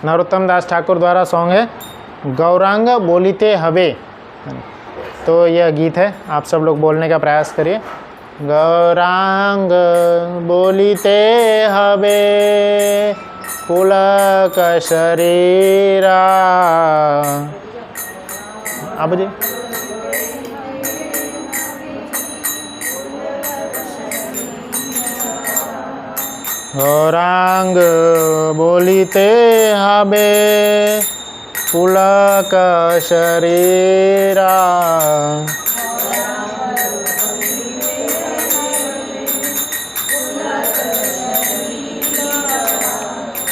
नरोत्तम दास ठाकुर द्वारा सॉन्ग है गौरांग बोलिते हवे। तो यह गीत है, आप सब लोग बोलने का प्रयास करिए। गौरांग बोलिते हवे पुलक शरीरा। अब जी गौरांग बोलिते हवे पुलक शरीरा।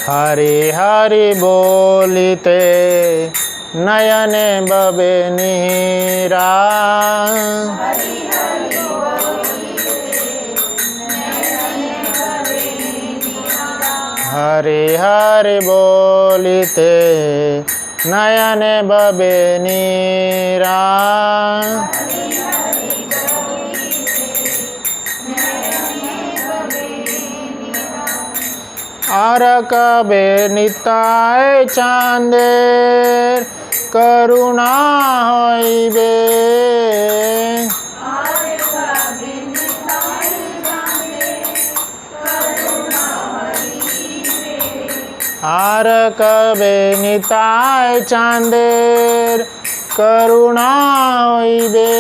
हरि हरि बोलिते नयने बबे नीरा। हरि हरि बोलिते नयने बबे नीरा। आर कबे निताय चांदेर करुणा होइबे। आर कबे निताय चांदेर करुणा होइबे।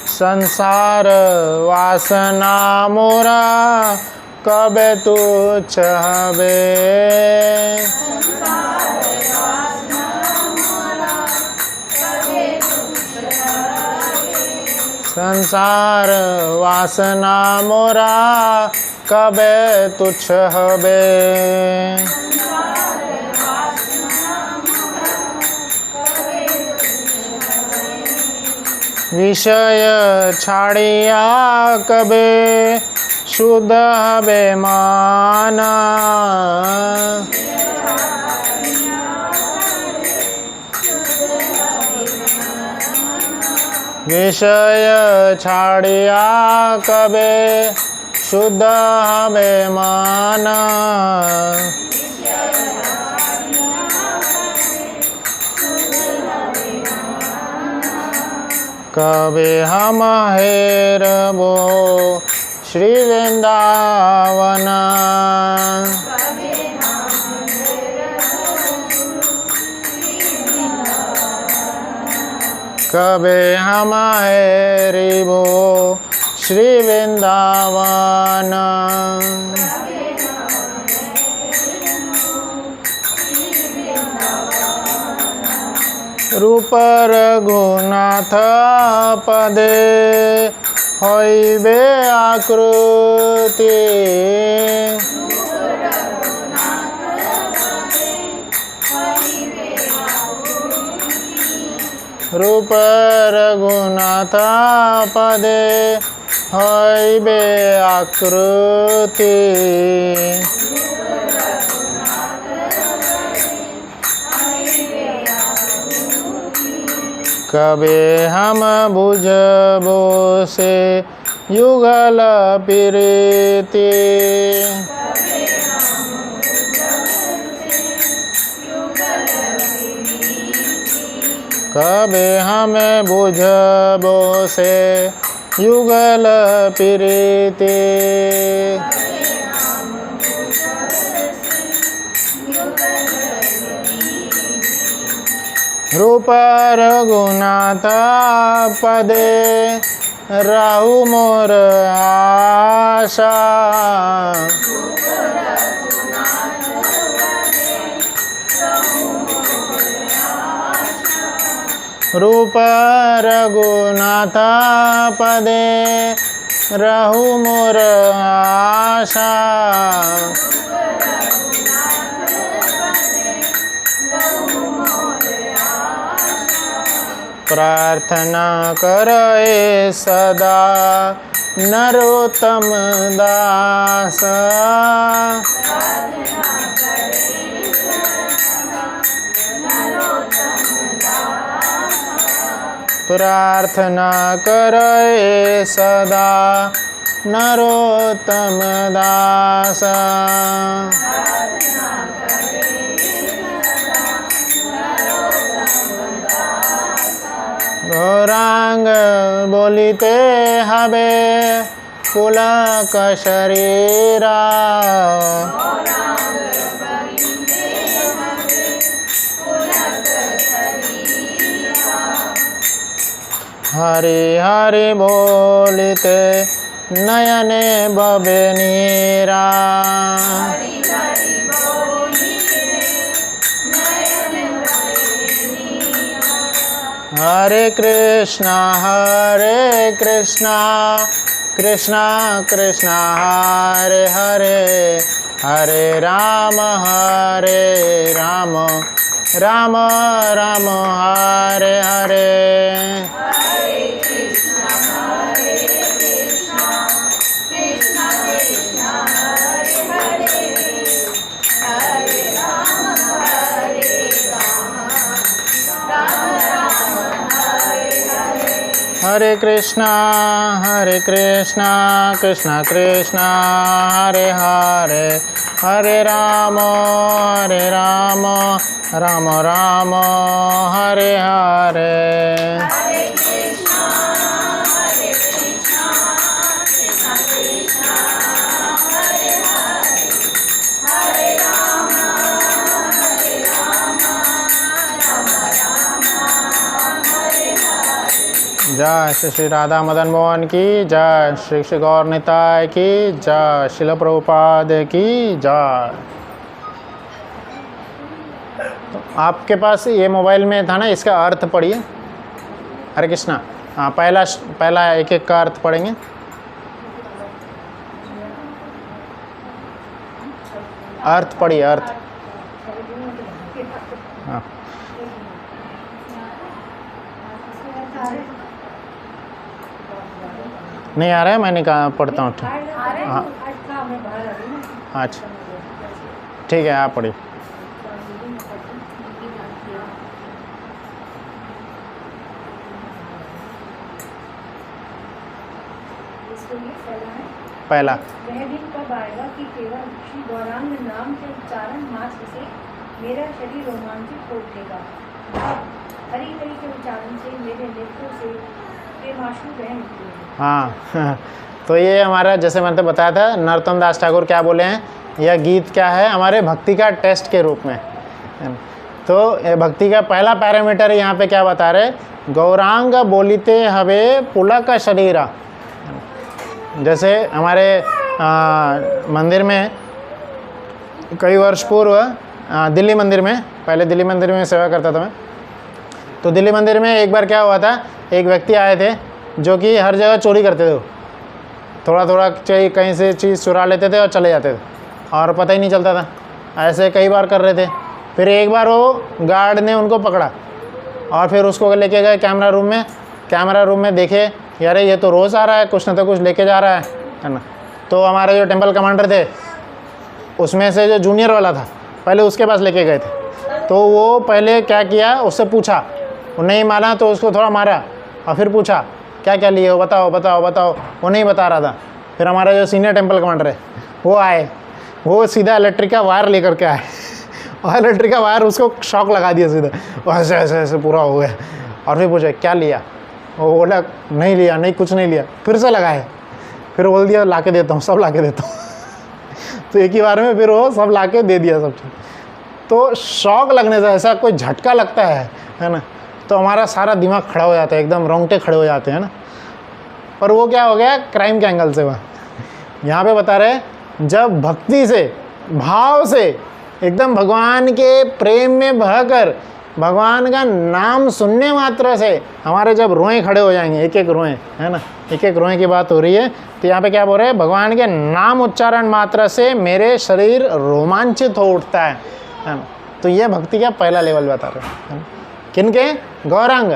संसार वासना मोरा कबे तुच्छ हवे। संसार वासना मोरा कबे तुच्छ हवे। विषय छाड़िया कबे शुद्ध हवे माना। विषय छाड़िया कबे शुद्ध हवे माना। कबे हम हेरबो श्री वृंदावन। कबे हम हेरिबो श्री वृंदावन। रूप रघुनाथ पदे होइबे आकृति। रूप रघुनाथ पदे होइबे आकृति। कबे हम बुझबो से युगल प्रीति। कबे हमें बुझबो से युगल प्रीति। रूप रघुनाथ पदे रहु मोर आशा। रूप रघुनाथ पदे रहु मोर आशा। प्रार्थना करे सदा नरोत्तम दास। प्रार्थना करे सदा नरोत्तम दास। गौरांग बोलिते हबे पुलक शरीरा। हरि हरि बोलिते नयने बबे नीरा। हरे कृष्णा कृष्णा कृष्णा हरे हरे, हरे राम राम राम हरे हरे। हरे कृष्णा कृष्णा कृष्णा हरे हरे, हरे राम राम राम हरे हरे। जय श्री श्री राधा मदन मोहन की जय, श्री श्री गौर निताय की जय, शिल प्रभुपाद की जय। तो आपके पास ये मोबाइल में था ना, इसका अर्थ पढ़िए। हरे कृष्णा। हाँ, पहला एक एक का अर्थ पढ़ेंगे। अर्थ पढ़िए, अर्थ। हाँ, नहीं आ रहा है, मैंने कहा पढ़ता हूँ। हाँ, अच्छा ठीक है, आप पढ़िए। पहला वह दिन कब आएगा कि केवल श्री गौरांग नाम के उच्चारण मात्र से मेरा शरीर रोमांचित हो उठेगा। हरि हरि के उच्चारण से मेरे नेत्रों से प्रेमाश्रु बह निकले। हाँ तो ये हमारा, जैसे मैंने तो बताया था, नरोत्तम दास ठाकुर क्या बोले हैं, यह गीत क्या है, हमारे भक्ति का टेस्ट के रूप में। तो ये भक्ति का पहला पैरामीटर यहाँ पे क्या बता रहे, गौरांग बोलिते हवे पुलक शरीरा। जैसे हमारे मंदिर में कई वर्ष पूर्व दिल्ली मंदिर में, पहले दिल्ली मंदिर में सेवा करता था मैं, तो दिल्ली मंदिर में एक बार क्या हुआ था, एक व्यक्ति आए थे जो कि हर जगह चोरी करते थे। थोड़ा थोड़ा चाहिए कहीं से चीज़ चुरा लेते थे और चले जाते थे और पता ही नहीं चलता था। ऐसे कई बार कर रहे थे। फिर एक बार वो गार्ड ने उनको पकड़ा और फिर उसको लेके गए कैमरा रूम में देखे, यार ये तो रोज़ आ रहा है, कुछ ना तो कुछ लेके जा रहा है ना। तो हमारे जो टेम्पल कमांडर थे उसमें से जो जूनियर वाला था, पहले उसके पास लेके गए थे। तो वो पहले क्या किया, उससे पूछा, वो नहीं माना तो उसको थोड़ा मारा और फिर पूछा क्या क्या लिए हो, बताओ बताओ बताओ। वो नहीं बता रहा था। फिर हमारा जो सीनियर टेम्पल कमांडर है वो आए, वो सीधा इलेक्ट्रिक का वायर लेकर के आए और इलेक्ट्रिक का वायर उसको शॉक लगा दिया सीधा, ऐसे ऐसे ऐसे पूरा हो गया। और फिर पूछा क्या लिया, वो बोला नहीं लिया, नहीं कुछ नहीं लिया। फिर से लगाए, फिर बोल दिया ला के देता हूँ, सब ला के देता हूँ। तो एक ही बार में फिर वो सब ला के दे दिया सब चीज़। तो शॉक लगने से, ऐसा कोई झटका लगता है ना, तो हमारा सारा दिमाग खड़ा हो जाता है, एकदम रोंगटे खड़े हो जाते हैं ना। पर वो क्या हो गया, क्राइम के एंगल से। वह यहाँ पे बता रहे, जब भक्ति से, भाव से, एकदम भगवान के प्रेम में बहकर भगवान का नाम सुनने मात्र से हमारे जब रोएं खड़े हो जाएंगे, एक एक रोएं, है ना, एक एक रोएं की बात हो रही है। तो यहाँ पे क्या बोल रहे हैं, भगवान के नाम उच्चारण मात्र से मेरे शरीर रोमांचित हो उठता है ना। तो ये भक्ति का पहला लेवल बता रहे हैं। किनके, गौरांग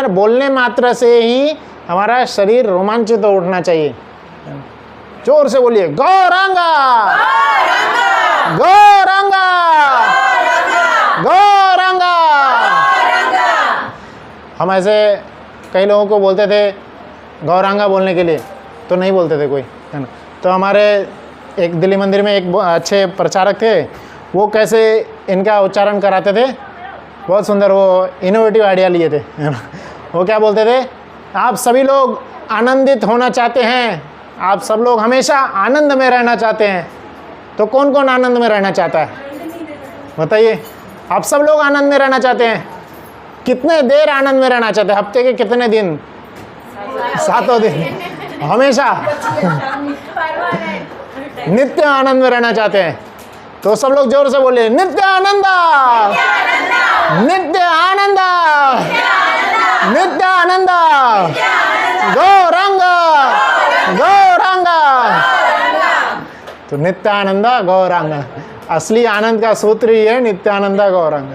बोलने मात्र से ही हमारा शरीर रोमांचित हो उठना चाहिए। जोर से बोलिए, गौरांगा गौरांगा गौरांगा। हम ऐसे कई लोगों को बोलते थे गौरांगा बोलने के लिए, तो नहीं बोलते थे कोई, है ना। तो हमारे एक दिल्ली मंदिर में एक अच्छे प्रचारक थे, वो कैसे इनका उच्चारण कराते थे, बहुत सुंदर, वो इनोवेटिव आइडिया लिए थे, है ना। वो क्या बोलते थे, आप सभी लोग आनंदित होना चाहते हैं, आप सब लोग हमेशा आनंद में रहना चाहते हैं, तो कौन कौन आनंद में रहना चाहता है बताइए। आप सब लोग आनंद में रहना चाहते हैं, कितने देर आनंद में रहना चाहते हैं, हफ्ते के कितने दिन, 7 दिन, हमेशा नित्य आनंद में रहना चाहते हैं। तो सब लोग जोर से बोलिए, नित्य आनंद, नित्य आनंद, नित्य आनंद, गौरांग, गौरांग। तो नित्यानंद गौरांग, असली आनंद का सूत्र ही है नित्यानंद गौरांग।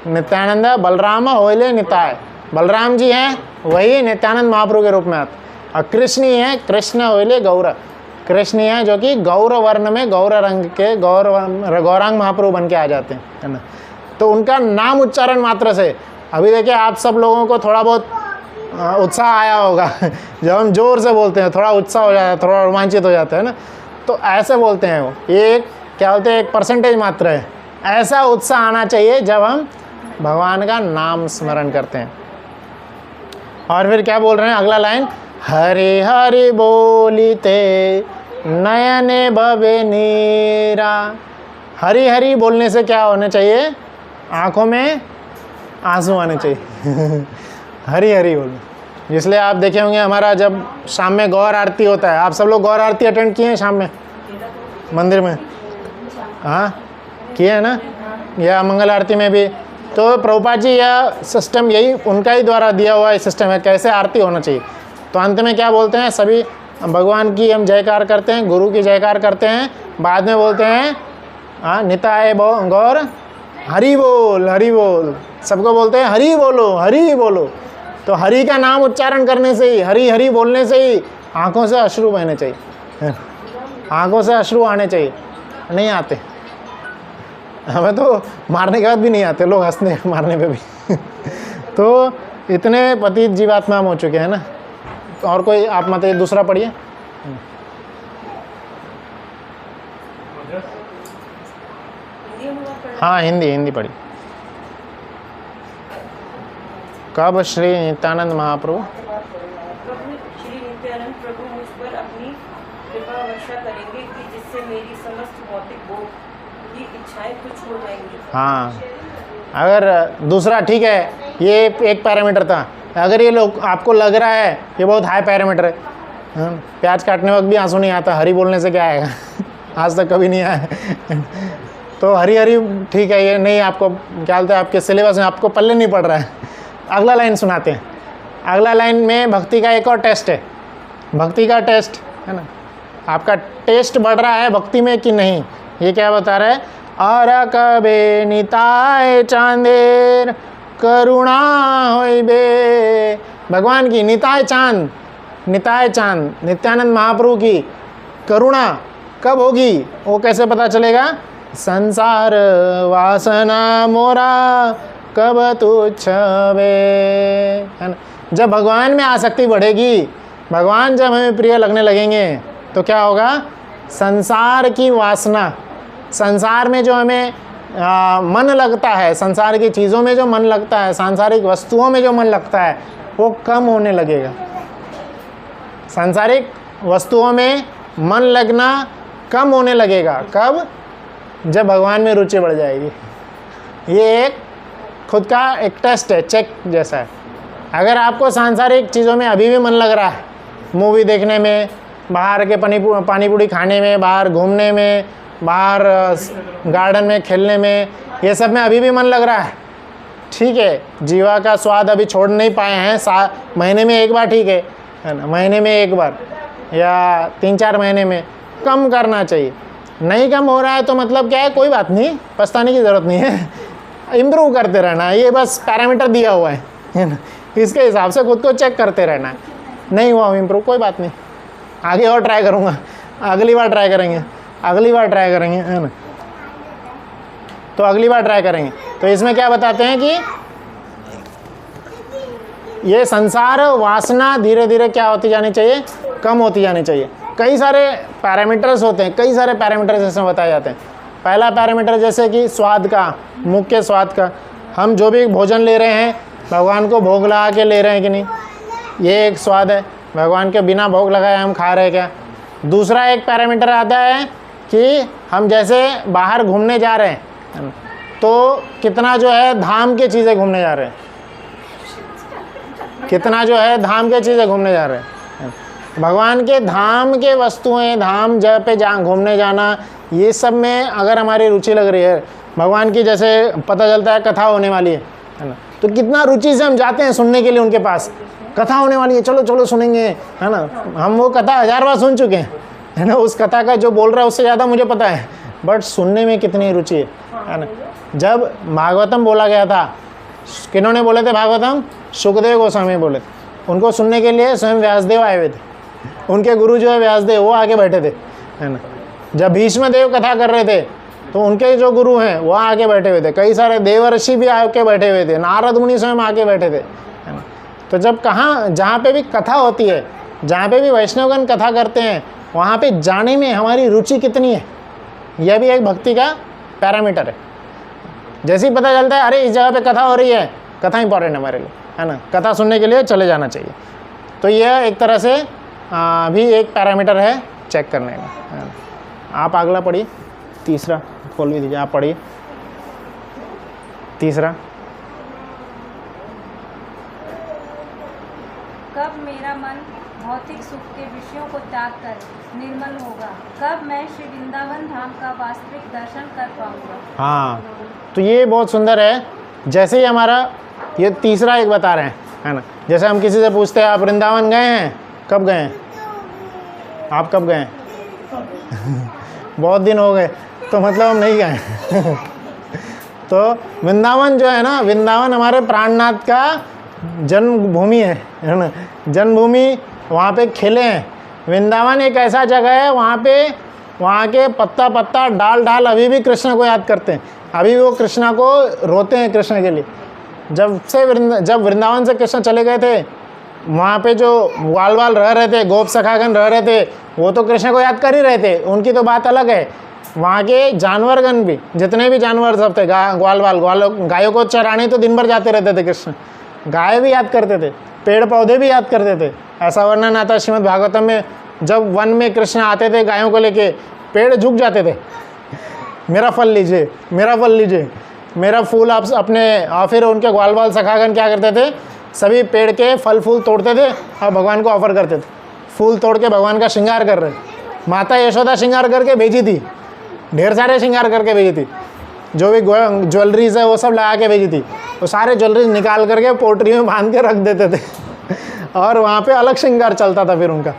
नित्यानंद बलराम होइले निताय, बलराम जी हैं वही नित्यानंद महाप्रभु के रूप में आते, और कृष्ण ही है, कृष्ण होइले गौर, कृष्ण ही है जो कि गौर वर्ण में गौर रंग के गौरांग महाप्रभु बन के आ जाते हैं, है ना। तो उनका नाम उच्चारण मात्र से, अभी देखिए आप सब लोगों को थोड़ा बहुत उत्साह आया होगा जब हम जोर से बोलते हैं, थोड़ा उत्साह हो जाता है, थोड़ा रोमांचित हो जाता है ना। तो ऐसे बोलते हैं, वो एक क्या बोलते हैं, एक परसेंटेज मात्र है। ऐसा उत्साह आना चाहिए जब हम भगवान का नाम स्मरण करते हैं। और फिर क्या बोल रहे हैं अगला लाइन, हरि हरि बोलिते नयने भवे नीरा। हरि हरि बोलने से क्या होना चाहिए, आंखों में आंसू आने चाहिए हरि हरि बोलो। इसलिए आप देखे होंगे हमारा जब शाम में गौर आरती होता है, आप सब लोग गौर आरती अटेंड किए हैं शाम में मंदिर में, हाँ किए हैं ना, या मंगल आरती में भी। तो प्रभुपाद जी यह सिस्टम यही उनका ही द्वारा दिया हुआ सिस्टम है कैसे आरती होना चाहिए। तो अंत में क्या बोलते हैं, सभी भगवान की हम जयकार करते हैं, गुरु की जयकार करते हैं, बाद में बोलते हैं निताय गौर हरि बोल, हरि बोल, सबको बोलते हैं हरि बोलो, हरि बोलो। तो हरि का नाम उच्चारण करने से ही, हरि हरि बोलने से ही आंखों से अश्रु बहने चाहिए, आंखों से अश्रु आने चाहिए, नहीं आते। हमें तो मारने के बाद भी नहीं आते, लोग हंसते हैं मारने पे भी तो इतने पतित जीवात्मा हम हो चुके हैं ना। और कोई आप मत दूसरा पढ़िए। हाँ हिंदी पढ़ी। कब श्री नित्यानंद महाप्रभु श्री नित्यानंद प्रभु मुझ पर अपनी कृपा वर्षा करेंगे कि जिससे मेरी समस्त भौतिक भोग की इच्छाएं तुच्छ हो जाएंगी। हाँ, अगर दूसरा ठीक है, ये एक पैरामीटर था। अगर ये लोग आपको लग रहा है ये बहुत हाई पैरामीटर है, प्याज काटने वक्त भी आंसू नहीं आता, हरी बोलने से क्या आएगा आज तक कभी नहीं आया तो हरी हरी ठीक है, ये नहीं आपको क्या बोलते हैं, आपके सिलेबस में आपको पल्ले नहीं पड़ रहा है। अगला लाइन सुनाते हैं। अगला लाइन में भक्ति का एक और टेस्ट है, भक्ति का टेस्ट है ना, आपका टेस्ट बढ़ रहा है भक्ति में कि नहीं, ये क्या बता रहा है। और कबे निताय चांदेर करुणा होइबे, भगवान की निताय चांद, निताय चांद नित्यानंद महाप्रभु की करुणा कब होगी, वो कैसे पता चलेगा। संसार वासना मोरा कब तुच्छवे, है ना। जब भगवान में आसक्ति बढ़ेगी, भगवान जब हमें प्रिय लगने लगेंगे तो क्या होगा, संसार की वासना, संसार में जो हमें मन लगता है, संसार की चीज़ों में जो मन लगता है, सांसारिक वस्तुओं में जो मन लगता है, वो कम होने लगेगा। सांसारिक वस्तुओं में मन लगना कम होने लगेगा, कब, जब भगवान में रुचि बढ़ जाएगी। ये एक खुद का एक टेस्ट है, चेक जैसा है। अगर आपको सांसारिक चीज़ों में अभी भी मन लग रहा है, मूवी देखने में, बाहर के पानी पूड़ी खाने में, बाहर घूमने में, बाहर गार्डन में खेलने में, ये सब में अभी भी मन लग रहा है, ठीक है, जीवा का स्वाद अभी छोड़ नहीं पाए हैं, महीने में एक बार ठीक है ना, महीने में एक बार या 3-4 महीने में कम करना चाहिए। नहीं कम हो रहा है तो मतलब क्या है, कोई बात नहीं, पछताने की ज़रूरत नहीं है, इम्प्रूव करते रहना है। ये बस पैरामीटर दिया हुआ है ना, इसके हिसाब से खुद को चेक करते रहना है। नहीं हुआ इम्प्रूव, कोई बात नहीं, आगे और ट्राई करूँगा, अगली बार ट्राई करेंगे, अगली बार ट्राई करेंगे, है ना। तो अगली बार ट्राई करेंगे। तो इसमें क्या बताते हैं कि ये संसार वासना धीरे धीरे क्या होती जानी चाहिए, कम होती जानी चाहिए। कई सारे पैरामीटर्स होते हैं, कई सारे पैरामीटर्स इसमें बताए जाते हैं। पहला पैरामीटर जैसे कि स्वाद का, मुख के स्वाद का, हम जो भी भोजन ले रहे हैं भगवान को भोग लगा के ले रहे हैं कि नहीं, ये एक स्वाद है। भगवान के बिना भोग लगाए हम खा रहे हैं क्या। दूसरा एक पैरामीटर आता है कि हम जैसे बाहर घूमने जा रहे हैं तो कितना जो है धाम के चीज़ें घूमने जा रहे हैं, कितना जो है धाम के चीज़ें घूमने जा रहे हैं। भगवान के धाम के वस्तुएं, धाम जगह पे घूमने जाना, ये सब में अगर हमारी रुचि लग रही है, भगवान की जैसे पता चलता है कथा होने वाली है ना, तो कितना रुचि से हम जाते हैं सुनने के लिए उनके पास, कथा होने वाली है, चलो चलो सुनेंगे, है ना। हम वो कथा 1000 बार सुन चुके हैं, है ना। उस कथा का जो बोल रहा है उससे ज़्यादा मुझे पता है, बट सुनने में कितनी रुचि है ना। जब भागवतम बोला गया था, किन्होंने बोले थे भागवतम? सुखदेव गोस्वामी बोले थे। उनको सुनने के लिए स्वयं व्यासदेव आए हुए थे, उनके गुरु जो है व्यासदेव, वो आगे बैठे थे, है ना। जब भीष्म देव कथा कर रहे थे तो उनके जो गुरु हैं वो आके बैठे हुए थे, कई सारे देवर्षि भी आके बैठे हुए थे, नारद मुनि स्वयं आके बैठे थे, है ना। तो जब कहाँ जहाँ पे भी कथा होती है, जहाँ पे भी वैष्णवगण कथा करते हैं, वहाँ पे जाने में हमारी रुचि कितनी है, यह भी एक भक्ति का पैरामीटर है। जैसे ही पता चलता है अरे इस जगह पे कथा हो रही है, कथा इंपॉर्टेंट है हमारे लिए, है ना, कथा सुनने के लिए चले जाना चाहिए। तो यह एक तरह से भी एक पैरामीटर है चेक करने का, है ना। आप अगला पढ़िए, तीसरा खोल भी दीजिए, आप पढ़िए तीसरा। कब मेरा मन भौतिक सुख के विषयों को त्याग कर निर्मल होगा, कब मैं श्री वृंदावन धाम का वास्तविक दर्शन कर पाऊंगा। हाँ, तो ये बहुत सुंदर है। जैसे ही हमारा ये तीसरा एक बता रहे हैं, है ना। जैसे हम किसी से पूछते हैं आप वृंदावन गए हैं, कब गए हैं, आप कब गए हैं बहुत दिन हो गए, तो मतलब हम नहीं गए तो वृंदावन जो है ना, वृंदावन हमारे प्राणनाथ का जन्मभूमि है ना, जन्मभूमि, वहाँ पे खेले हैं। वृंदावन एक ऐसा जगह है, वहाँ पे वहाँ के पत्ता पत्ता डाल डाल अभी भी कृष्ण को याद करते हैं, अभी भी वो कृष्णा को रोते हैं कृष्ण के लिए। जब वृंदावन से कृष्ण चले गए थे, वहाँ पे जो ग्वाल वाल रह रहे थे, गोप सखागण रह रहे थे, वो तो कृष्ण को याद कर ही रहे थे, उनकी तो बात अलग है। वहाँ के जानवरगण भी, जितने भी जानवर सब थे, ग्वाल वाल गायों को चराने तो दिन भर जाते रहते थे कृष्ण, गाय भी याद करते थे, पेड़ पौधे भी याद करते थे। ऐसा वर्णन आता है श्रीमद् भागवतम में, जब वन में कृष्ण आते थे गायों को लेके, पेड़ झुक जाते थे, मेरा फल लीजिए, मेरा फल लीजिए, मेरा फूल आप अपने। और फिर उनके ग्वाल वाल सखागण क्या करते थे, सभी पेड़ के फल फूल तोड़ते थे और भगवान को ऑफर करते थे। फूल तोड़ के भगवान का श्रृंगार कर रहे, माता यशोदा श्रृंगार करके भेजी थी, ढेर सारे श्रृंगार करके भेजी थी, जो भी ज्वेलरीज है वो सब लगा के भेजी थी। वो सारे ज्वेलरीज निकाल करके पोटरी में बांध के रख देते थे और वहाँ पे अलग श्रृंगार चलता था। फिर उनका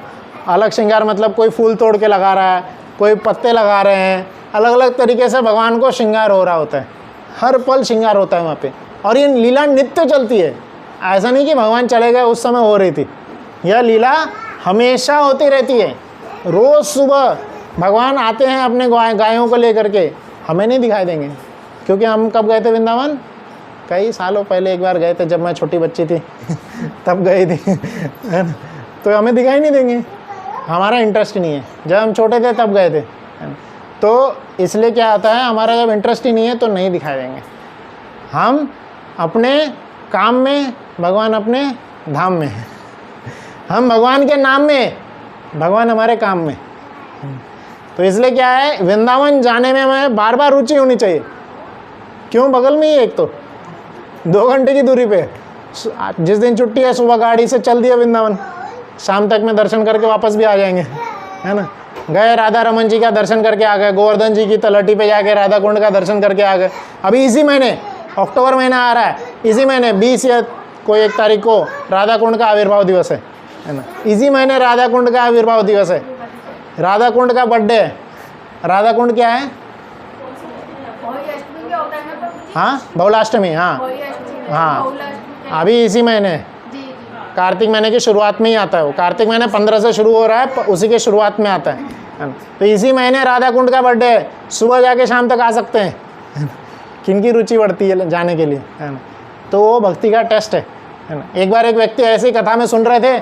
अलग श्रृंगार मतलब कोई फूल तोड़ के लगा रहा है, कोई पत्ते लगा रहे हैं, अलग अलग तरीके से भगवान को श्रृंगार हो रहा होता है, हर पल श्रृंगार होता है वहाँ पे। और ये लीला नित्य चलती है, ऐसा नहीं कि भगवान चले गए उस समय हो रही थी, यह लीला हमेशा होती रहती है। रोज़ सुबह भगवान आते हैं अपने गायों को लेकर के, हमें नहीं दिखाई देंगे, क्योंकि हम कब गए थे वृंदावन, कई सालों पहले एक बार गए थे, जब मैं छोटी बच्ची थी तब गई थी, है ना। तो हमें दिखाई नहीं देंगे, हमारा इंटरेस्ट नहीं है। जब हम छोटे थे तब गए थे, है ना। तो इसलिए क्या आता है, हमारा जब इंटरेस्ट ही नहीं है तो नहीं दिखाई देंगे। हम अपने काम में, भगवान अपने धाम में, हम भगवान के नाम में, भगवान हमारे काम में। तो इसलिए क्या है, वृंदावन जाने में हमें बार बार रुचि होनी चाहिए। क्यों, बगल में ही एक तो 2 घंटे की दूरी पे, जिस दिन छुट्टी है सुबह गाड़ी से चल दिया वृंदावन, शाम तक में दर्शन करके वापस भी आ जाएंगे, है ना। गए राधा रमन जी का दर्शन करके आ गए, गोवर्धन जी की तलहटी पे जाके राधा कुंड का दर्शन करके आ गए। अभी इसी महीने, अक्टूबर महीना आ रहा है, इसी महीने 20 या कोई 1 तारीख को राधा कुंड का आविर्भाव दिवस है ना। इसी महीने राधा कुंड का आविर्भाव दिवस है, राधा कुंड का बर्थडे है। राधा कुंड क्या है, हाँ बहुलाष्टमी, हाँ अभी इसी महीने, कार्तिक महीने की शुरुआत में ही आता है वो। कार्तिक महीने 15 से शुरू हो रहा है, उसी के शुरुआत में आता है ना। तो इसी महीने राधा कुंड का बर्थडे है, सुबह जाके शाम तक आ सकते हैं। किनकी रुचि बढ़ती है जाने के लिए, है ना। तो वो भक्ति का टेस्ट है है ना। एक बार एक व्यक्ति ऐसी कथा में सुन रहे थे,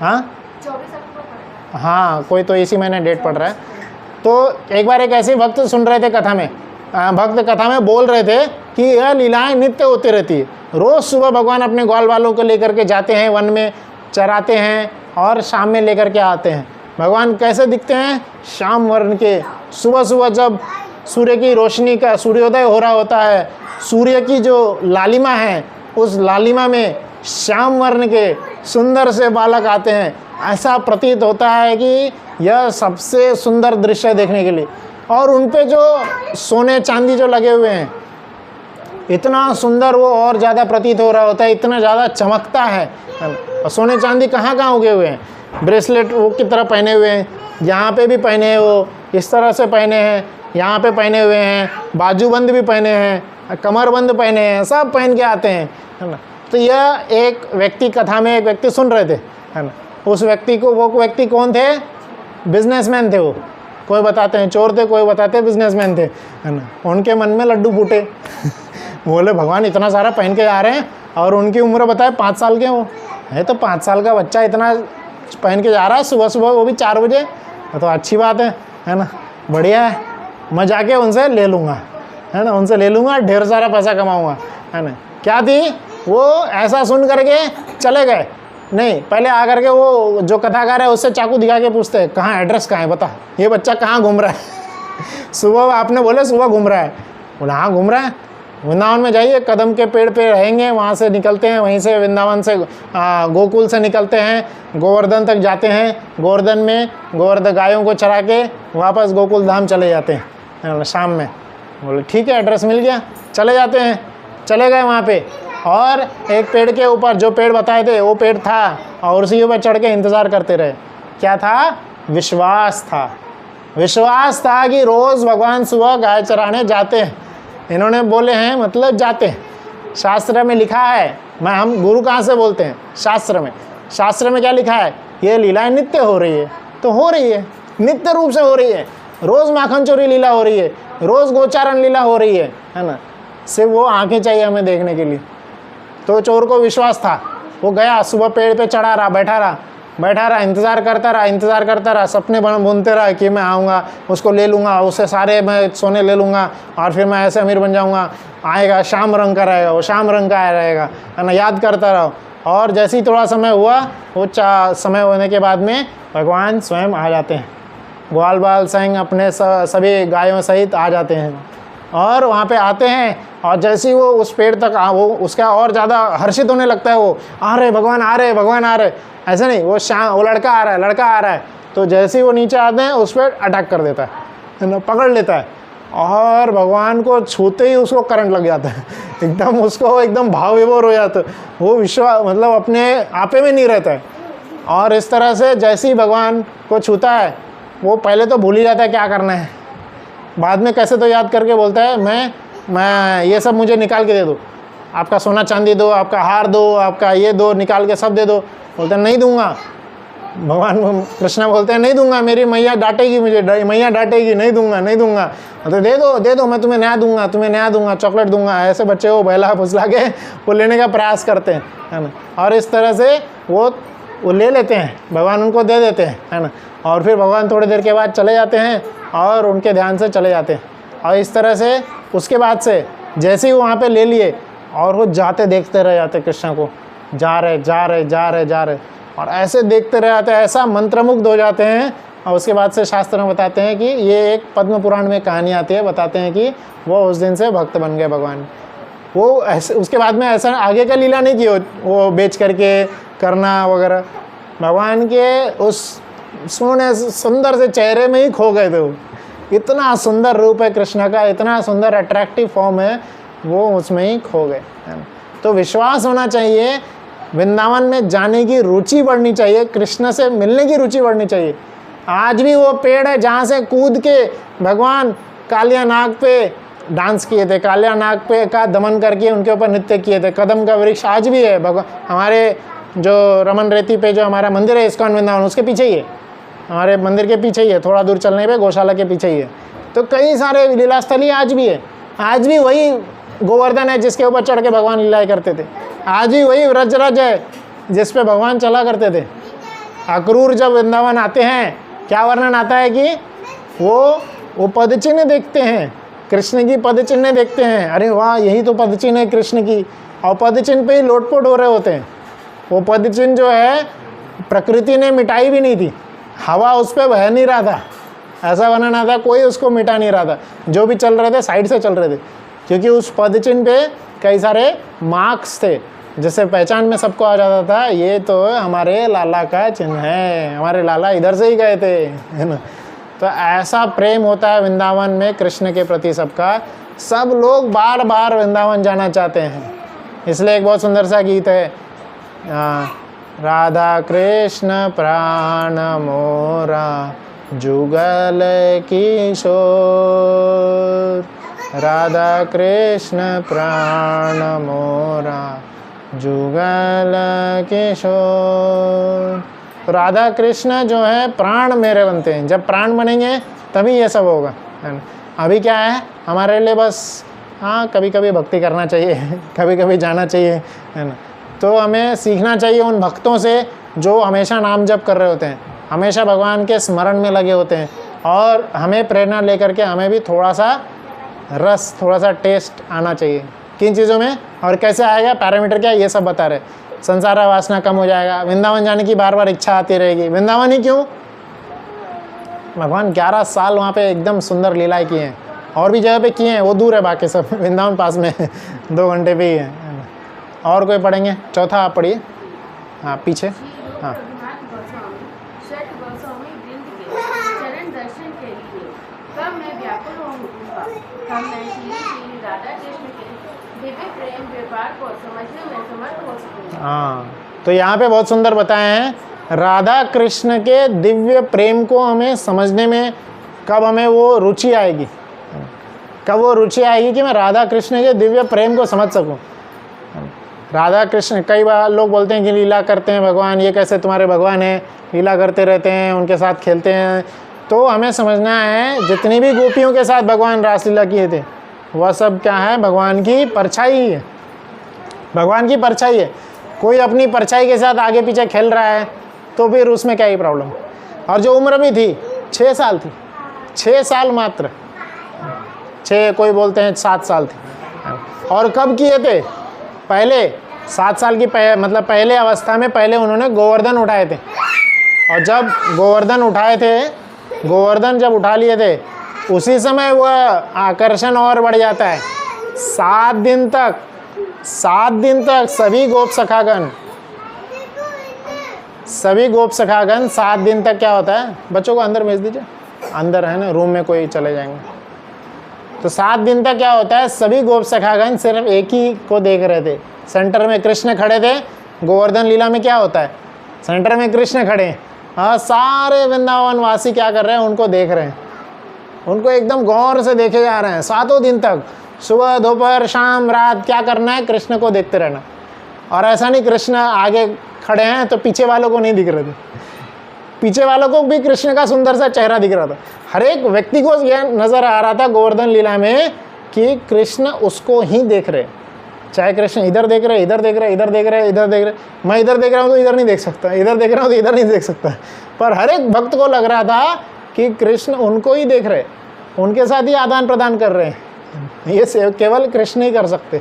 हाँ 24 अक्टूबर पड़ेगा। हाँ, कोई तो इसी महीने डेट पड़ रहा है। तो एक बार एक ऐसे भक्त सुन रहे थे कथा में, भक्त कथा में बोल रहे थे कि यह लीलाएं नित्य होती रहती है। रोज़ सुबह भगवान अपने ग्वाल वालों को लेकर के जाते हैं, वन में चराते हैं और शाम में लेकर के आते हैं। भगवान कैसे दिखते हैं? श्याम वर्ण के। सुबह सुबह जब सूर्य की रोशनी का सूर्योदय हो रहा होता है, सूर्य की जो लालिमा है, उस लालिमा में श्याम वर्ण के सुंदर से बालक आते हैं। ऐसा प्रतीत होता है कि यह सबसे सुंदर दृश्य है देखने के लिए। और उन पे जो सोने चांदी जो लगे हुए हैं, इतना सुंदर वो और ज़्यादा प्रतीत हो रहा होता है, इतना ज़्यादा चमकता है। और सोने चांदी कहाँ कहाँ उगे हुए हैं? ब्रेसलेट वो की तरह पहने हुए हैं, यहाँ पे भी पहने हैं, वो इस तरह से पहने हैं, यहाँ पे पहने हुए हैं, बाजूबंद भी पहने हैं, कमरबंद पहने हैं, सब पहन के आते हैं, है ना। तो यह एक व्यक्ति, कथा में एक व्यक्ति सुन रहे थे, है ना। उस व्यक्ति को, वो व्यक्ति कौन थे? बिजनेसमैन थे वो। कोई बताते हैं चोर थे, कोई बताते हैं बिजनेसमैन थे, है ना। उनके मन में लड्डू फूटे बोले भगवान इतना सारा पहन के आ रहे हैं, और उनकी उम्र बताए 5 साल के। वो है तो 5 साल का बच्चा इतना पहन के जा रहा है सुबह सुबह, वो भी 4 बजे, तो अच्छी बात है ना, बढ़िया है। मैं जाके उनसे ले लूँगा, है ना, उनसे ले लूँगा, ढेर सारा पैसा कमाऊँगा, है ना। क्या थी वो? ऐसा सुन करके चले गए नहीं, पहले आकर के वो जो कथाकार है उससे चाकू दिखा के पूछते हैं कहाँ एड्रेस कहाँ है, बता ये बच्चा कहाँ घूम रहा है सुबह आपने बोले सुबह घूम रहा है, बोला हाँ घूम रहा है, वृंदावन में जाइए, कदम के पेड़ पे रहेंगे, वहाँ से निकलते हैं, वहीं से वृंदावन से गोकुल से निकलते हैं, गोवर्धन तक जाते हैं, गोवर्धन में गोवर्धन गायों को चरा के वापस गोकुल धाम चले जाते हैं शाम में। बोले ठीक है, एड्रेस मिल गया, चले जाते हैं। चले गए वहाँ पे, और एक पेड़ के ऊपर जो पेड़ बताए थे वो पेड़ था, और उसी ऊपर चढ़ के इंतज़ार करते रहे। क्या था? विश्वास था। विश्वास था कि रोज़ भगवान सुबह गाय चराने जाते हैं। इन्होंने बोले हैं मतलब जाते हैं। शास्त्र में लिखा है, हम गुरु कहाँ से बोलते हैं? शास्त्र में। शास्त्र में क्या लिखा है? ये लीलाएं नित्य हो रही है, तो हो रही है, नित्य रूप से हो रही है। रोज़ माखन चोरी लीला हो रही है, रोज़ गोचारण लीला हो रही है ना। सिर्फ वो आंखें चाहिए हमें देखने के लिए। तो चोर को विश्वास था, वो गया, सुबह पेड़ पे चढ़ा रहा, बैठा रहा, इंतज़ार करता रहा, सपने बुनते रहा कि मैं आऊँगा, उसको ले लूँगा, उससे सारे मैं सोने ले लूँगा, और फिर मैं ऐसे अमीर बन जाऊँगा। आएगा, शाम रंग का रहेगा, वो शाम रंग का रहेगा, है ना, याद करता रहो। और जैसे ही थोड़ा समय हुआ, वो समय होने के बाद में भगवान स्वयं आ जाते हैं, ग्वाल बाल संग अपने सभी गायों सहित आ जाते हैं। और वहाँ पे आते हैं, और जैसे ही वो उस पेड़ तक वो उसका और ज़्यादा हर्षित होने लगता है। वो आ रहे भगवान, आ रहे भगवान, आ रहे, ऐसे नहीं, वो लड़का आ रहा है। तो जैसे ही वो नीचे आते हैं, उस पर अटैक कर देता है ना, पकड़ लेता है, और भगवान को छूते ही उसको करंट लग जाता है एकदम, उसको एकदम भाव विभोर हो जाता है। वो विश्वास मतलब अपने आपे में नहीं रहता है। और इस तरह से जैसे ही भगवान को छूता है, वो पहले तो भूल ही जाता है क्या करना है, बाद में कैसे तो याद करके बोलता है मैं ये सब मुझे निकाल के दे दो, आपका सोना चांदी दो, आपका हार दो, आपका ये दो, निकाल के सब दे दो। बोलते हैं नहीं दूंगा। भगवान कृष्ण बोलते हैं नहीं दूंगा, मेरी मैया डांटेगी मुझे, मैया डांटेगी, नहीं दूंगा। तो दे दो, मैं तुम्हें नया दूंगा, चॉकलेट दूंगा। ऐसे बच्चे को बहला फुसला के वो लेने का प्रयास करते हैं, है ना। और इस तरह से वो ले लेते हैं, भगवान उनको दे देते हैं, है ना। और फिर भगवान थोड़ी देर के बाद चले जाते हैं, और उनके ध्यान से चले जाते हैं। और इस तरह से उसके बाद से जैसे ही वो वहाँ पे ले लिए, और वो जाते देखते रह जाते कृष्ण को, जा रहे, और ऐसे देखते रह जाते हैं, ऐसा मंत्रमुग्ध हो जाते हैं। और उसके बाद से शास्त्र में बताते हैं कि ये एक पद्म पुराण में कहानी आती है, बताते हैं कि वो उस दिन से भक्त बन गए भगवान। वो ऐसे उसके बाद में ऐसा आगे का लीला नहीं की, वो बेच करके करना वगैरह, भगवान के उस सोने सुंदर से चेहरे में ही खो गए थे। वो इतना सुंदर रूप है कृष्ण का, इतना सुंदर अट्रैक्टिव फॉर्म है, वो उसमें ही खो गए। तो विश्वास होना चाहिए, वृंदावन में जाने की रुचि बढ़नी चाहिए, कृष्ण से मिलने की रुचि बढ़नी चाहिए। आज भी वो पेड़ है जहाँ से कूद के भगवान कालिया नाग पे डांस किए थे, कालिया नाग पे का दमन करके उनके ऊपर नृत्य किए थे। कदम का वृक्ष आज भी है भगवान, हमारे जो रमन रेती पे जो हमारा मंदिर है इस्कॉन वृंदावन, उसके पीछे ही है, हमारे मंदिर के पीछे ही है, थोड़ा दूर चलने पे गौशाला के पीछे ही है। तो कई सारे लीला स्थली आज भी है, आज भी वही गोवर्धन है जिसके ऊपर चढ़ के भगवान लीलाएं करते थे। आज ही वही व्रजराज है जिस पे भगवान चला करते थे। अक्रूर जब वृंदावन आते हैं, क्या वर्णन आता है कि वो पद चिन्ह देखते हैं, कृष्ण की पद चिन्ह देखते हैं, अरे वाह यही तो पद चिन्ह है कृष्ण की, और पद चिन्ह पे ही लोटपोट हो रहे होते हैं। वो पद चिन्ह जो है प्रकृति ने मिटाई भी नहीं थी, हवा उस पर बह नहीं रहा था, ऐसा वर्णन आता, कोई उसको मिटा नहीं रहा था, जो भी चल रहे थे साइड से चल रहे थे, क्योंकि उस पद चिन्ह पे कई सारे मार्क्स थे, जैसे पहचान में सबको आ जाता था, ये तो हमारे लाला का चिन्ह है, हमारे लाला इधर से ही गए थे, है ना। तो ऐसा प्रेम होता है वृंदावन में कृष्ण के प्रति सबका, सब लोग बार बार वृंदावन जाना चाहते हैं। इसलिए एक बहुत सुंदर सा गीत है, राधा कृष्ण प्राण मोरा जुगल किशोर, राधा कृष्ण प्राण मोरा जुगल किशोर। तो राधा कृष्ण जो है प्राण मेरे बनते हैं, जब प्राण बनेंगे तभी ये सब होगा, है ना। अभी क्या है हमारे लिए, बस हाँ कभी कभी भक्ति करना चाहिए, कभी कभी जाना चाहिए, है ना। तो हमें सीखना चाहिए उन भक्तों से जो हमेशा नाम जप कर रहे होते हैं, हमेशा भगवान के स्मरण में लगे होते हैं, और हमें प्रेरणा लेकर के हमें भी थोड़ा सा रस, थोड़ा सा टेस्ट आना चाहिए किन चीज़ों में, और कैसे आएगा, पैरामीटर क्या है, ये सब बता रहे। संसार वासना कम हो जाएगा, वृंदावन जाने की बार बार इच्छा आती रहेगी। वृंदावन ही क्यों, भगवान 11 साल वहाँ पे एकदम सुंदर लीलाएं किए हैं, और भी जगह पे किए हैं, वो दूर है बाकी सब, वृंदावन पास में 2 घंटे पे ही है। और कोई पढ़ेंगे, चौथा आप पढ़िए, हाँ पीछे, हाँ। चरण दर्शन के लिए कब मैं व्याकुल होऊंगा, कब मैं श्री श्री राधा कृष्ण के दिव्य प्रेम व्यापार को समझने में समर्थ हो सकूंगा। हाँ, तो यहाँ पे बहुत सुंदर बताए हैं, राधा कृष्ण के दिव्य प्रेम को हमें समझने में कब हमें वो रुचि आएगी, कब वो रुचि आएगी कि मैं राधा कृष्ण के दिव्य प्रेम को समझ सकूं। राधा कृष्ण, कई बार लोग बोलते हैं कि लीला करते हैं भगवान, ये कैसे तुम्हारे भगवान हैं, लीला करते रहते हैं, उनके साथ खेलते हैं। तो हमें समझना है जितनी भी गोपियों के साथ भगवान रासलीला किए थे वह सब क्या है, भगवान की परछाई ही है, भगवान की परछाई है। कोई अपनी परछाई के साथ आगे पीछे खेल रहा है तो फिर उसमें क्या ही प्रॉब्लम। और जो उम्र भी थी 6 साल थी, 6 साल मात्र, 6 कोई बोलते हैं 7 साल थी। और कब किए थे, पहले 7 साल की मतलब पहले अवस्था में पहले उन्होंने गोवर्धन उठाए थे, और जब गोवर्धन उठाए थे, गोवर्धन जब उठा लिए थे उसी समय वह आकर्षण और बढ़ जाता है। 7 दिन तक सभी गोप सखागण 7 दिन तक क्या होता है, बच्चों को अंदर भेज दीजिए, अंदर है ना, रूम में कोई चले जाएंगे। तो 7 दिन तक क्या होता है, सभी गोप सखागण सिर्फ एक ही को देख रहे थे। सेंटर में कृष्ण खड़े थे, गोवर्धन लीला में क्या होता है, सेंटर में कृष्ण खड़े हैं, हाँ सारे वृंदावन वासी क्या कर रहे हैं, उनको देख रहे हैं, उनको एकदम गौर से देखे जा रहे हैं 7 दिन तक, सुबह दोपहर शाम रात क्या करना है, कृष्ण को देखते रहना। और ऐसा नहीं कृष्ण आगे खड़े हैं तो पीछे वालों को नहीं दिख रहे थे, पीछे वालों को भी कृष्ण का सुंदर सा चेहरा दिख रहा था। हर एक व्यक्ति को यह नज़र आ रहा था गोवर्धन लीला में कि कृष्ण उसको ही देख रहे, चाहे कृष्ण इधर देख रहे, इधर देख रहे, इधर देख रहे, इधर देख रहे, मैं इधर देख रहा हूँ तो इधर नहीं देख सकता, इधर देख रहा हूँ तो इधर नहीं देख सकता, पर हर एक भक्त को लग रहा था कि कृष्ण उनको ही देख रहे, उनके साथ ही आदान प्रदान कर रहे हैं। ये केवल कृष्ण ही कर सकते।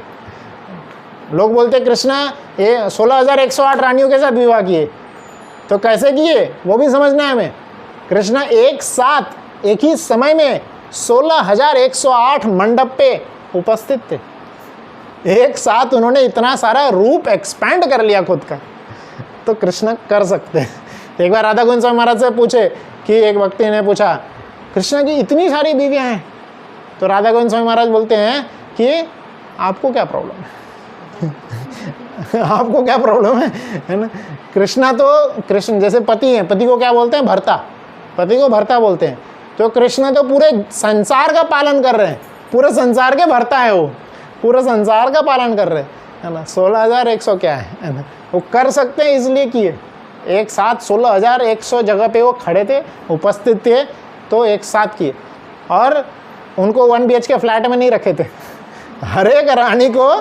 लोग बोलते कृष्ण ये 16,108 रानियों के साथ विवाह किए, तो कैसे किए वो भी समझना है हमें। कृष्ण एक साथ एक ही समय में 16,108 मंडप पे उपस्थित थे, एक साथ उन्होंने इतना सारा रूप एक्सपैंड कर लिया खुद का, तो कृष्ण कर सकते हैं। एक बार राधा गोविंद स्वामी महाराज से पूछे कि एक व्यक्ति ने पूछा कृष्ण की इतनी सारी बीवियां हैं, तो राधा गोविंद स्वामी महाराज बोलते हैं कि आपको क्या प्रॉब्लम है आपको क्या प्रॉब्लम है ना। कृष्णा तो कृष्ण जैसे पति हैं, पति को क्या बोलते हैं, भर्ता, पति को भर्ता बोलते हैं। तो कृष्ण तो पूरे संसार का पालन कर रहे हैं, पूरे संसार के भर्ता है, वो पूरे संसार का पालन कर रहे हैं, है ना। 16,100 क्या है ना, वो कर सकते हैं इसलिए किए। एक साथ 16,100 जगह पे वो खड़े थे, उपस्थित थे, तो एक साथ किए। और उनको 1 BHK फ्लैट में नहीं रखे थे, हर एक रानी को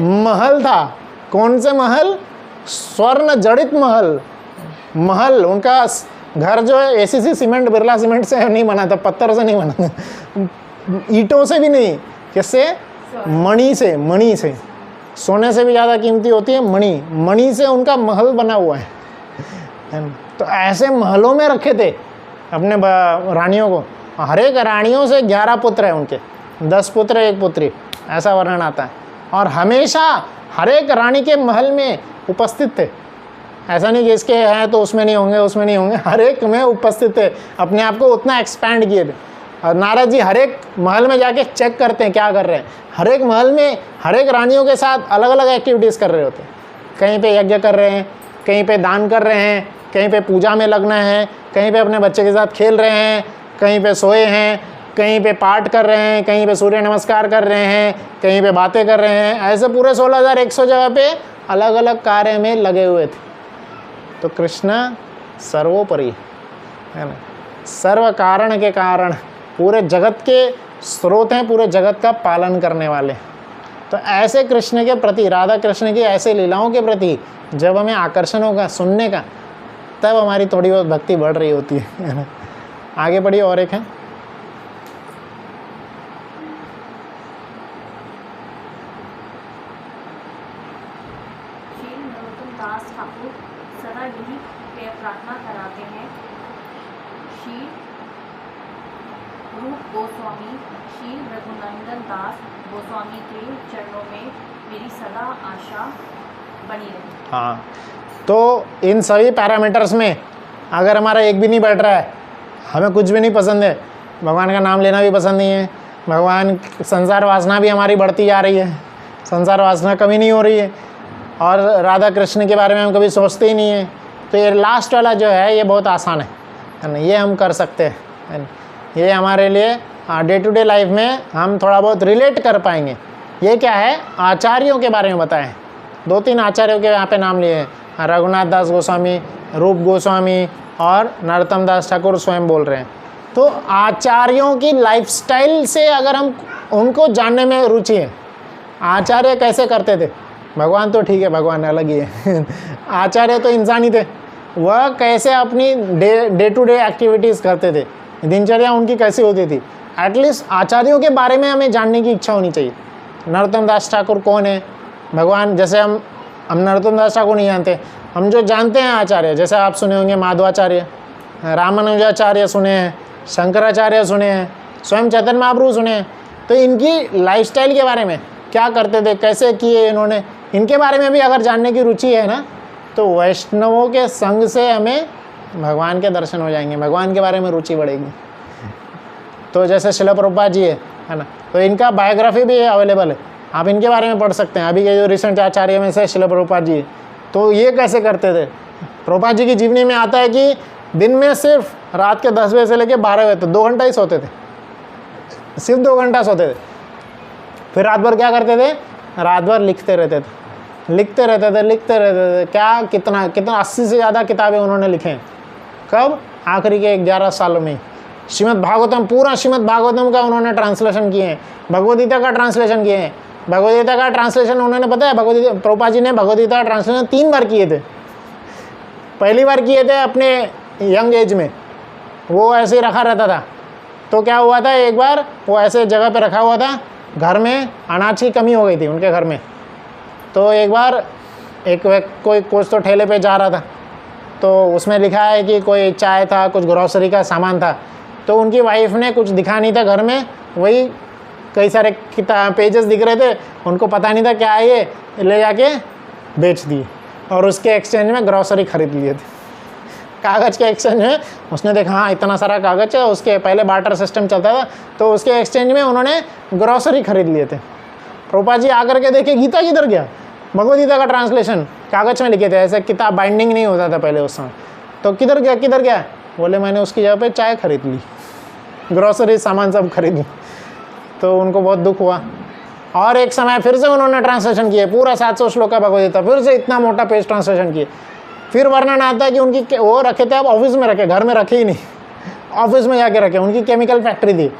महल था, कौन से महल? स्वर्ण जड़ित महल। महल उनका घर जो है एसीसी सीमेंट, बिरला सीमेंट से नहीं बना था, पत्थर से नहीं बना था, ईंटों से भी नहीं, किससे? मणि से। मणि से, सोने से भी ज़्यादा कीमती होती है मणि। मणि से उनका महल बना हुआ है ना? तो ऐसे महलों में रखे थे अपने रानियों को। हर एक रानियों से 11 पुत्र हैं उनके, 10 पुत्र 1 पुत्री, ऐसा वर्णन आता है। और हमेशा हर एक रानी के महल में उपस्थित थे। ऐसा नहीं कि इसके हैं तो उसमें नहीं होंगे, उसमें नहीं होंगे, हर एक में उपस्थित थे। अपने आप को उतना एक्सपैंड किए थे। और नारद जी हर एक महल में जाके चेक करते हैं क्या कर रहे हैं। हर एक महल में हर एक रानियों के साथ अलग अलग एक्टिविटीज़ कर रहे होते हैं। कहीं पे यज्ञ कर रहे हैं, कहीं पे दान कर रहे हैं, कहीं पे पूजा में लगना है, कहीं पे अपने बच्चे के साथ खेल रहे हैं, कहीं पे सोए हैं, कहीं पे पाठ कर रहे हैं, कहीं पे सूर्य नमस्कार कर रहे हैं, कहीं पे बातें कर रहे हैं। ऐसे पूरे 16,100 जगह पे अलग अलग कार्य में लगे हुए थे। तो कृष्ण सर्वोपरि है ना, सर्व कारण के कारण, पूरे जगत के स्रोत हैं, पूरे जगत का पालन करने वाले। तो ऐसे कृष्ण के प्रति, राधा कृष्ण की ऐसे लीलाओं के प्रति जब हमें आकर्षण होगा सुनने का, तब हमारी थोड़ी बहुत भक्ति बढ़ रही होती है ना। आगे बढ़िए, और एक है श्री नरोत्तम दास ठाकुर सदा यही प्रार्थना कराते हैं, श्री रूप गोस्वामी श्री रघुनंदन दास गोस्वामी के चरणों में मेरी सदा आशा बनी रहे। हाँ, तो इन सभी पैरामीटर्स में अगर हमारा एक भी नहीं बैठ रहा है, हमें कुछ भी नहीं पसंद है, भगवान का नाम लेना भी पसंद नहीं है, भगवान संसार वासना भी हमारी बढ़ती जा रही है, संसार वासना कमी नहीं हो रही है, और राधा कृष्ण के बारे में हम कभी सोचते ही नहीं हैं, तो ये लास्ट वाला जो है ये बहुत आसान है ना, ये हम कर सकते हैं, है ना? ये हमारे लिए डे टू डे लाइफ में हम थोड़ा बहुत रिलेट कर पाएंगे। ये क्या है? आचार्यों के बारे में बताएं। 2-3 आचार्यों के यहाँ पे नाम लिए हैं, रघुनाथ दास गोस्वामी, रूप गोस्वामी और नरोत्तम दास ठाकुर स्वयं बोल रहे हैं। तो आचार्यों की लाइफस्टाइल से अगर हम उनको जानने में रुचि है, आचार्य कैसे करते थे, भगवान तो ठीक है, भगवान अलग ही है आचार्य तो इंसान ही थे, वह कैसे अपनी डे टू डे एक्टिविटीज़ करते थे, दिनचर्या उनकी कैसी होती थी, एटलीस्ट आचार्यों के बारे में हमें जानने की इच्छा होनी चाहिए। नरोत्तम दास ठाकुर कौन है, भगवान, जैसे हम नरोत्तम दास ठाकुर नहीं जानते, हम जो जानते हैं आचार्य, जैसे आप सुने होंगे माधवाचार्य, रामानुजाचार्य सुने हैं, शंकराचार्य सुने हैं, स्वयं चैतन्य महाप्रभु सुने हैं। तो इनकी लाइफस्टाइल के बारे में, क्या करते थे, कैसे किए इन्होंने, इनके बारे में भी अगर जानने की रुचि है ना, तो वैष्णवों के संग से हमें भगवान के दर्शन हो जाएंगे, भगवान के बारे में रुचि बढ़ेगी। तो जैसे शिला प्रभुपाद जी है ना, तो इनका बायोग्राफी भी अवेलेबल है, आप इनके बारे में पढ़ सकते हैं। अभी के जो रिसेंट आचार्य में से शिला प्रभुपाद जी, तो ये कैसे करते थे। प्रभुपाद जी की जीवनी में आता है कि दिन में सिर्फ रात के 10 बजे से लेकर 12 बजे तक 2 घंटा ही सोते थे, सिर्फ 2 घंटा सोते थे। फिर रात भर क्या करते थे, रात भर लिखते रहते थे, लिखते रहते थे। क्या कितना 80 से ज़्यादा किताबें उन्होंने लिखे हैं। कब? आखिरी के 11 सालों में। श्रीमद् भागवतम, पूरा श्रीमद् भागवतम का उन्होंने ट्रांसलेशन किए हैं, भगवदगीता का ट्रांसलेशन किए हैं। भगवदगीता का ट्रांसलेशन उन्होंने, पता है, भगवदगीता प्रभुपाद जी ने भगवदगीता का ट्रांसलेशन 3 बार किए थे। पहली बार किए थे अपने यंग एज में, वो ऐसे ही रखा रहता था। तो क्या हुआ था, एक बार वो ऐसे जगह पे रखा हुआ था, घर में अनाज की कमी हो गई थी उनके घर में। तो एक बार कोई कुछ तो ठेले पे जा रहा था, तो उसमें लिखा है कि कोई चाय था, कुछ ग्रोसरी का सामान था। तो उनकी वाइफ ने, कुछ दिखा नहीं था घर में, वही कई सारे किताब पेजेस दिख रहे थे, उनको पता नहीं था क्या है, ये ले जाके बेच दिए और उसके एक्सचेंज में ग्रोसरी खरीद लिए थे। कागज़ के एक्सचेंज में उसने देखा हाँ इतना सारा कागज़ है, उसके पहले बार्टर सिस्टम चलता था, तो उसके एक्सचेंज में उन्होंने ग्रोसरी खरीद लिए थे। प्रभुपाद जी आकर के देखे गीता किधर गया, भगवदगीता का ट्रांसलेशन कागज़ में लिखे थे, ऐसे किताब बाइंडिंग नहीं होता था पहले उस समय। तो किधर गया, बोले मैंने उसकी जगह पे चाय खरीद ली, ग्रोसरी सामान सब खरीद ली। तो उनको बहुत दुख हुआ। और एक समय फिर से उन्होंने ट्रांसलेशन किए, पूरा 700 श्लोक का भगवदगीता, फिर से इतना मोटा पेज ट्रांसलेशन किए। फिर वर्णन आता है कि उनकी वो रखे थे, अब ऑफिस में रखे, घर में रखे ही नहीं, ऑफिस में जाके रखे, उनकी केमिकल फैक्ट्री थी।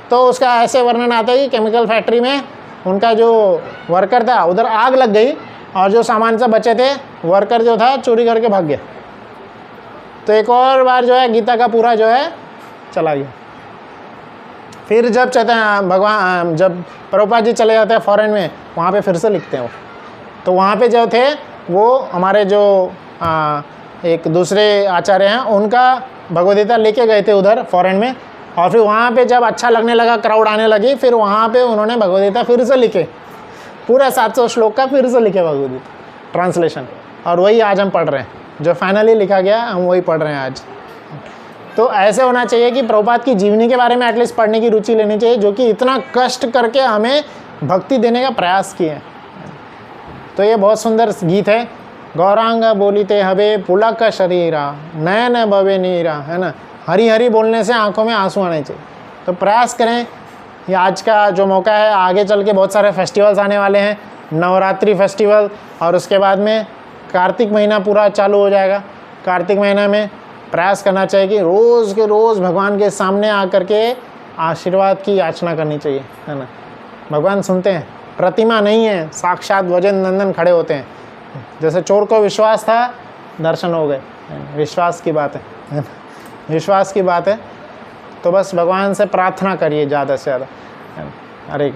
तो उसका ऐसे वर्णन आता है कि केमिकल फैक्ट्री में उनका जो वर्कर था, उधर आग लग गई और जो सामान से बचे थे वर्कर जो था चोरी करके भाग गया। तो एक और बार जो है गीता का पूरा जो है चला गया। फिर जब भगवान जब प्रभुपाद जी चले जाते हैं फॉरेन में, वहाँ पे फिर से लिखते हैं वो। तो वहाँ पे जो थे वो हमारे जो एक दूसरे आचार्य हैं उनका भगवद्गीता लेके गए थे उधर फॉरेन में, और फिर वहाँ पे जब अच्छा लगने लगा, क्राउड आने लगी, फिर वहाँ पे उन्होंने भगवद्गीता फिर से लिखे, पूरा 700 श्लोक का फिर से लिखे भगवद्गीता ट्रांसलेशन, और वही आज हम पढ़ रहे हैं। जो फाइनली लिखा गया हम वही पढ़ रहे हैं आज। तो ऐसे होना चाहिए कि प्रभुपाद की जीवनी के बारे में एटलीस्ट पढ़ने की रुचि लेनी चाहिए, जो कि इतना कष्ट करके हमें भक्ति देने का प्रयास किए हैं। तो ये बहुत सुंदर गीत है। गौरांग बोलिते हवे पुलक शरीरा नयन भवे नीरा, है ना। हरी हरी बोलने से आंखों में आंसू आने चाहिए। तो प्रयास करें। ये आज का जो मौका है, आगे चल के बहुत सारे फेस्टिवल्स आने वाले हैं, नवरात्रि फेस्टिवल, और उसके बाद में कार्तिक महीना पूरा चालू हो जाएगा। कार्तिक महीना में प्रयास करना चाहिए कि रोज़ के रोज़ भगवान के सामने आकर के आशीर्वाद की याचना करनी चाहिए, है ना। भगवान सुनते हैं, प्रतिमा नहीं है, साक्षात वजन नंदन खड़े होते हैं। जैसे चोर को विश्वास था, दर्शन हो गए। विश्वास की बात है, विश्वास की बात है। तो बस भगवान से प्रार्थना करिए ज़्यादा से ज़्यादा। हरे कृष्ण।